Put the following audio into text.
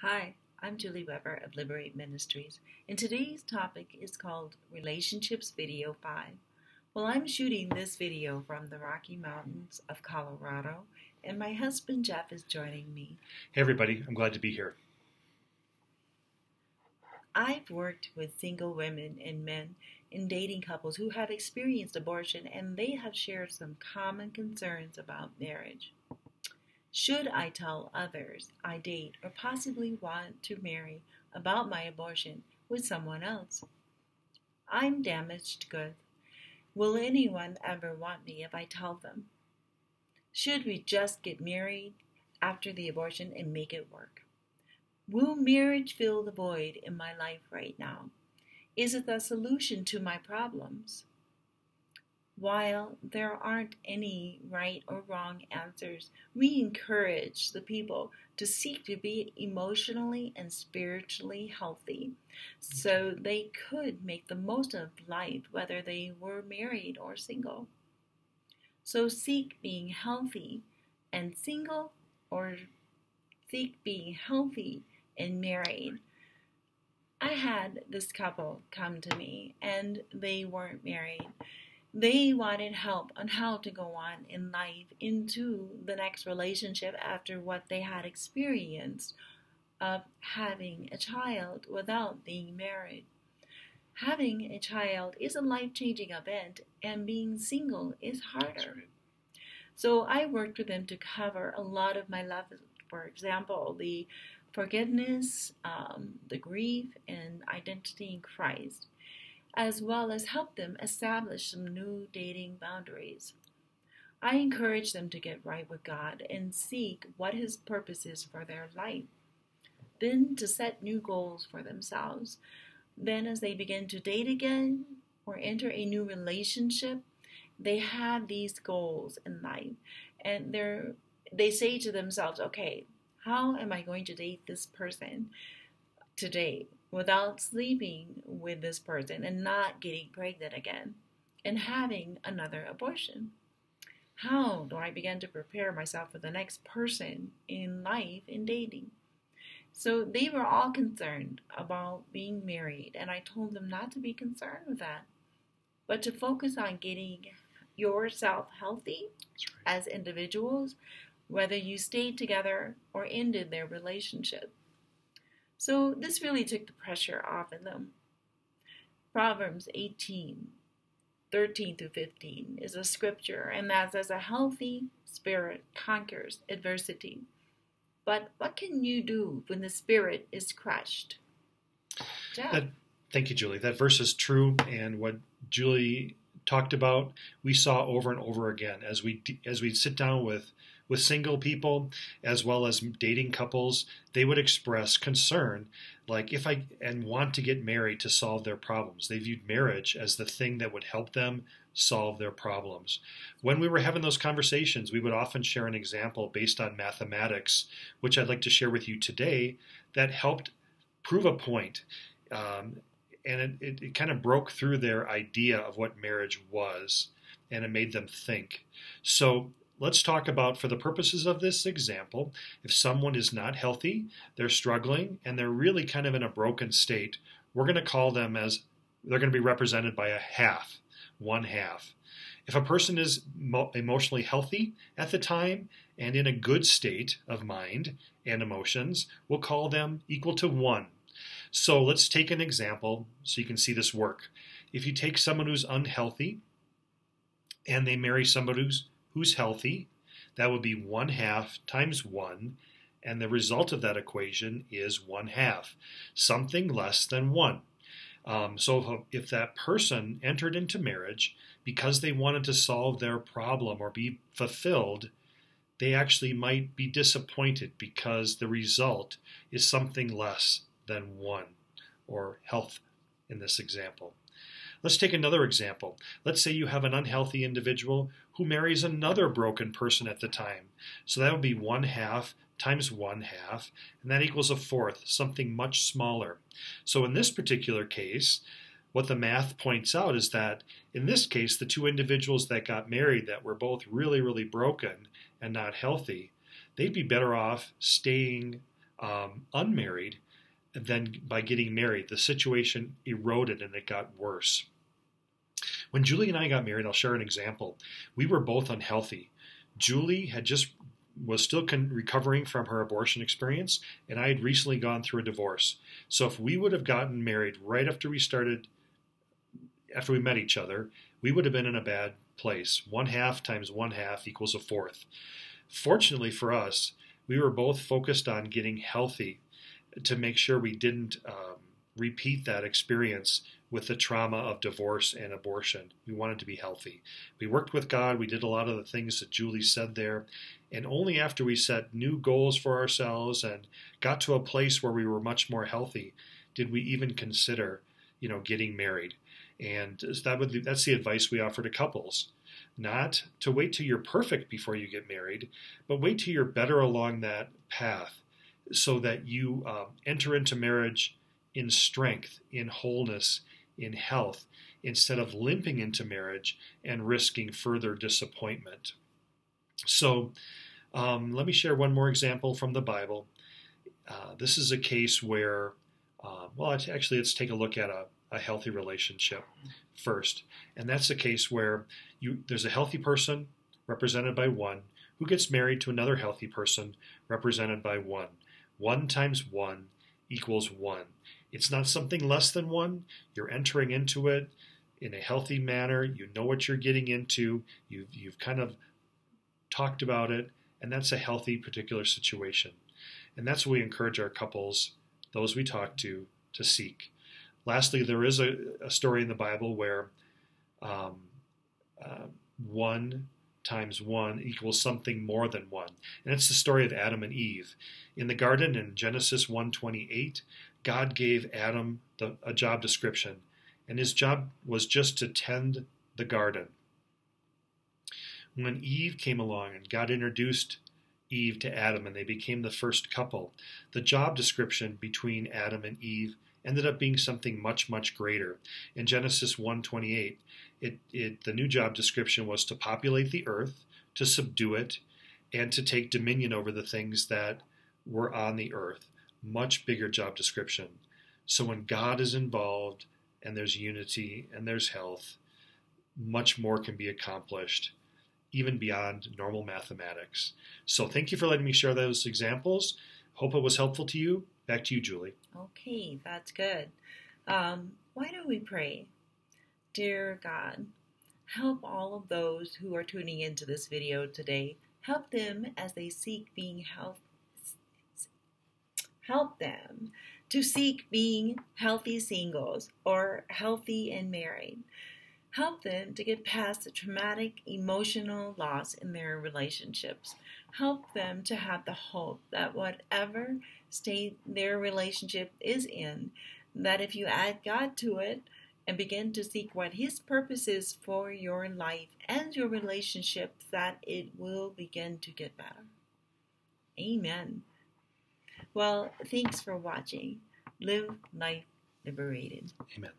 Hi, I'm Julie Weber of Liberate Ministries, and today's topic is called Relationships Video 5. Well, I'm shooting this video from the Rocky Mountains of Colorado, and my husband Jeff is joining me. Hey everybody, I'm glad to be here. I've worked with single women and men in dating couples who have experienced abortion, and they have shared some common concerns about marriage. Should I tell others I date or possibly want to marry about my abortion with someone else? I'm damaged goods. Will anyone ever want me if I tell them? Should we just get married after the abortion and make it work? Will marriage fill the void in my life right now? Is it the solution to my problems? While there aren't any right or wrong answers, we encourage the people to seek to be emotionally and spiritually healthy so they could make the most of life whether they were married or single. So seek being healthy and single, or seek being healthy and married. I had this couple come to me and they weren't married. They wanted help on how to go on in life into the next relationship after what they had experienced of having a child without being married. Having a child is a life-changing event, and being single is harder. That's right. So I worked with them to cover a lot of my levels. For example, the forgiveness, the grief, and identity in Christ, as well as help them establish some new dating boundaries. I encourage them to get right with God and seek what His purpose is for their life. Then to set new goals for themselves. Then as they begin to date again or enter a new relationship, they have these goals in life. And they say to themselves, okay, how am I going to date this person today without sleeping with this person and not getting pregnant again and having another abortion? How do I begin to prepare myself for the next person in life in dating? So they were all concerned about being married, and I told them not to be concerned with that, but to focus on getting yourself healthy as individuals, whether you stayed together or ended their relationship. So this really took the pressure off of them. Proverbs 18:13-15 is a scripture, and that says, a healthy spirit conquers adversity. But what can you do when the spirit is crushed? Jeff? Thank you, Julie. That verse is true, and what Julie talked about, we saw over and over again as we sit down with single people as well as dating couples. They would express concern, like and want to get married to solve their problems. They viewed marriage as the thing that would help them solve their problems. When we were having those conversations, we would often share an example based on mathematics, which I'd like to share with you today, that helped prove a point. And it kind of broke through their idea of what marriage was, and it made them think. So let's talk about, for the purposes of this example, if someone is not healthy, they're struggling, and they're really kind of in a broken state, we're going to call them as, they're going to be represented by a half, one half. If a person is emotionally healthy at the time and in a good state of mind and emotions, we'll call them equal to one. So let's take an example so you can see this work. If you take someone who's unhealthy and they marry somebody who's healthy, that would be 1/2 times 1, and the result of that equation is 1/2, something less than 1. So if that person entered into marriage because they wanted to solve their problem or be fulfilled, they actually might be disappointed because the result is something less than 1, or health in this example. Let's take another example. Let's say you have an unhealthy individual who marries another broken person at the time. So that would be 1/2 times 1/2, and that equals 1/4, something much smaller. So in this particular case, what the math points out is that in this case, the two individuals that got married that were both really, really broken and not healthy, they'd be better off staying unmarried, then by getting married, the situation eroded and it got worse. When Julie and I got married, I'll share an example. We were both unhealthy. Julie was still recovering from her abortion experience, and I had recently gone through a divorce. So if we would have gotten married right after we met each other, we would have been in a bad place. 1/2 times 1/2 equals a fourth. Fortunately for us, we were both focused on getting healthy to make sure we didn't repeat that experience with the trauma of divorce and abortion. We wanted to be healthy. We worked with God. We did a lot of the things that Julie said there. And only after we set new goals for ourselves and got to a place where we were much more healthy did we even consider, getting married. And that's the advice we offer to couples. Not to wait till you're perfect before you get married, but wait till you're better along that path so that you enter into marriage in strength, in wholeness, in health, instead of limping into marriage and risking further disappointment. So let me share one more example from the Bible. This is a case where, let's take a look at a healthy relationship first. And that's a case where there's a healthy person represented by 1 who gets married to another healthy person represented by 1. 1 times 1 equals 1. It's not something less than 1. You're entering into it in a healthy manner. You know what you're getting into. You've kind of talked about it, and that's a healthy particular situation. And that's what we encourage our couples, those we talk to seek. Lastly, there is a story in the Bible where 1 times 1 equals something more than 1. And it's the story of Adam and Eve. In the garden in Genesis 1:28, God gave Adam a job description, and his job was just to tend the garden. When Eve came along and God introduced Eve to Adam and they became the first couple, the job description between Adam and Eve ended up being something much, much greater. In Genesis 1:28, the new job description was to populate the earth, to subdue it, and to take dominion over the things that were on the earth. Much bigger job description. So when God is involved and there's unity and there's health, much more can be accomplished, even beyond normal mathematics. So thank you for letting me share those examples. Hope it was helpful to you. Back to you, Julie. Okay, that's good. Why don't we pray? Dear God, help all of those who are tuning into this video today. Help them as they seek being healthy. Help them to seek being healthy singles or healthy and married. Help them to get past the traumatic emotional loss in their relationships. Help them to have the hope that whatever state their relationship is in, that if you add God to it and begin to seek what His purpose is for your life and your relationships, that it will begin to get better. Amen. Well, thanks for watching. Live life liberated. Amen.